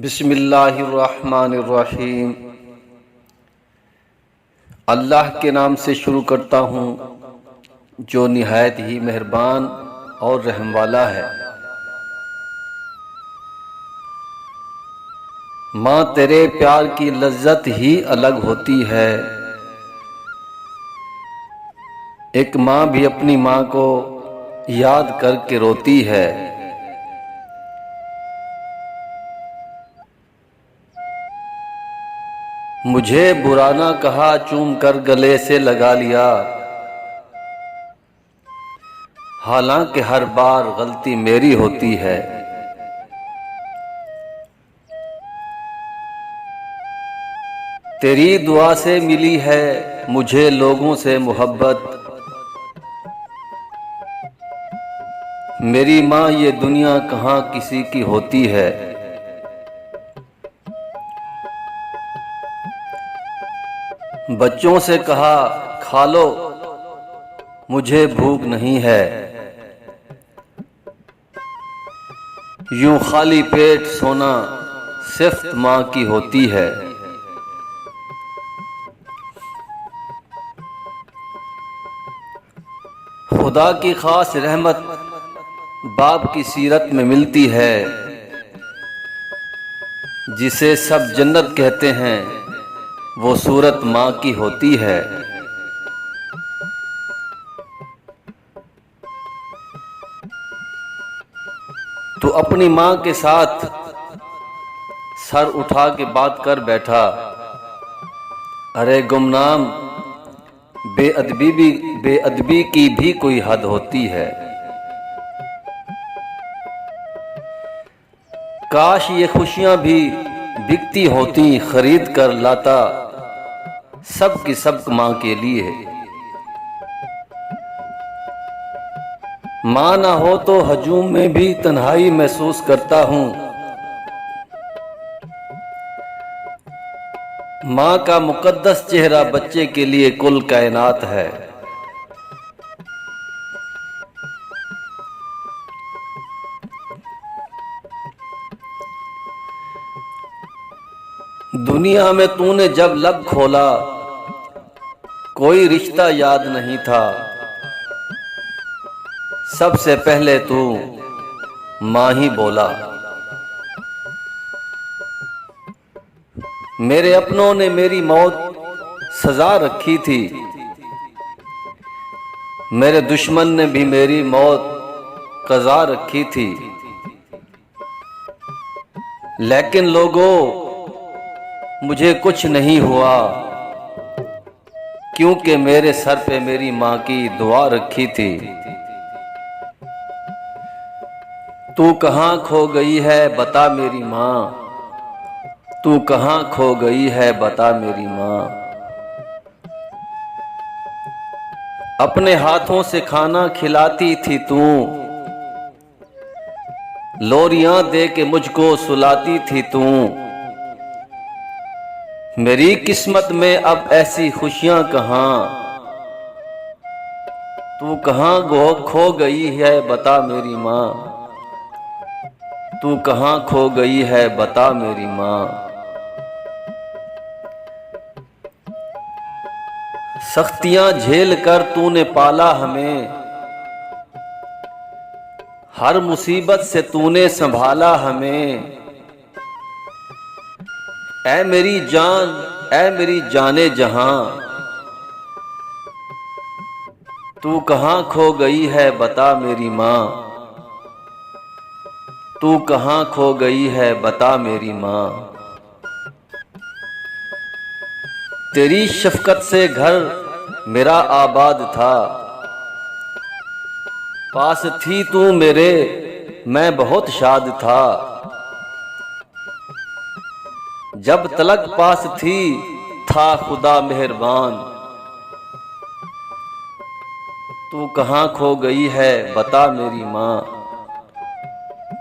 बिस्मिल्लाहिर्रहमानिर्रहीम। अल्लाह के नाम से शुरू करता हूँ जो निहायत ही मेहरबान और रहम वाला है। माँ तेरे प्यार की लज्जत ही अलग होती है। एक माँ भी अपनी माँ को याद करके रोती है। मुझे बुरा ना कहा, चूम कर गले से लगा लिया, हालांकि हर बार गलती मेरी होती है। तेरी दुआ से मिली है मुझे लोगों से मोहब्बत। मेरी माँ ये दुनिया कहाँ किसी की होती है। बच्चों से कहा खा लो, मुझे भूख नहीं है। यूं खाली पेट सोना सिर्फ माँ की होती है। खुदा की खास रहमत बाप की सीरत में मिलती है। जिसे सब जन्नत कहते हैं वो सूरत माँ की होती है। तू अपनी माँ के साथ सर उठा के बात कर बैठा। अरे गुमनाम, बेअदबी की भी कोई हद होती है। काश ये खुशियां भी बिकती होती, खरीद कर लाता सब की सब माँ के लिए। माँ ना हो तो हजूम में भी तन्हाई महसूस करता हूँ। माँ का मुकद्दस चेहरा बच्चे के लिए कुल कायनात है। दुनिया में तूने जब लब खोला कोई रिश्ता याद नहीं था। सबसे पहले तू माँ ही बोला। मेरे अपनों ने मेरी मौत सजा रखी थी। मेरे दुश्मन ने भी मेरी मौत कज़ा रखी थी। लेकिन लोगों, मुझे कुछ नहीं हुआ क्योंकि मेरे सर पे मेरी माँ की दुआ रखी थी। तू कहाँ खो गई है बता मेरी माँ, तू कहाँ खो गई है बता मेरी माँ। अपने हाथों से खाना खिलाती थी तू, लोरियां दे के मुझको सुलाती थी तू। मेरी किस्मत में अब ऐसी खुशियां कहाँ, तू कहाँ खो गई है बता मेरी माँ, तू कहाँ खो गई है बता मेरी माँ। सख्तियां झेल कर तूने पाला हमें, हर मुसीबत से तूने संभाला हमें। ऐ मेरी जान, ऐ मेरी जाने जहां, तू कहाँ खो गई है बता मेरी माँ, तू कहाँ खो गई है बता मेरी माँ। तेरी शफकत से घर मेरा आबाद था, पास थी तू मेरे मैं बहुत शाद था। जब तलक पास थी था खुदा मेहरबान, तू कहाँ खो गई है बता मेरी माँ,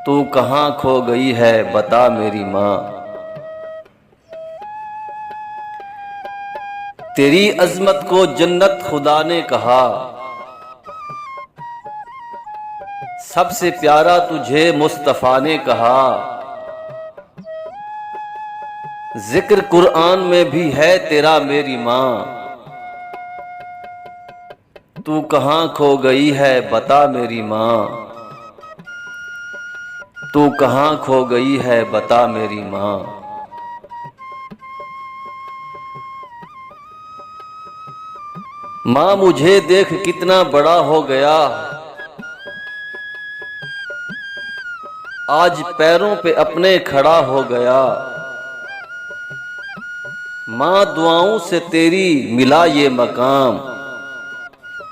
तू कहाँ खो गई है बता मेरी माँ। तेरी अजमत को जन्नत खुदा ने कहा, सबसे प्यारा तुझे मुस्तफा ने कहा। जिक्र कुरान में भी है तेरा मेरी माँ। तू कहाँ खो गई है बता मेरी माँ। तू कहाँ खो गई है बता मेरी माँ। माँ मुझे देख कितना बड़ा हो गया, आज पैरों पे अपने खड़ा हो गया। माँ दुआओं से तेरी मिला ये मकाम।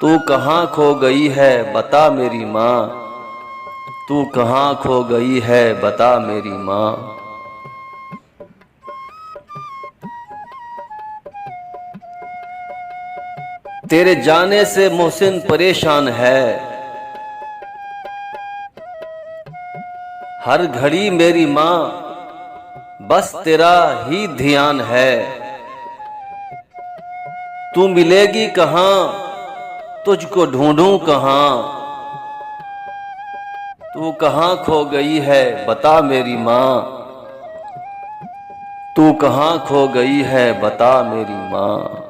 तू कहाँ खो गई है बता मेरी माँ। तू कहाँ खो गई है बता मेरी माँ। तेरे जाने से मोहसिन परेशान है, हर घड़ी मेरी माँ बस तेरा ही ध्यान है। तू मिलेगी कहाँ तुझको ढूंढूं कहाँ। तू कहाँ खो गई है बता मेरी माँ। तू कहाँ खो गई है बता मेरी माँ।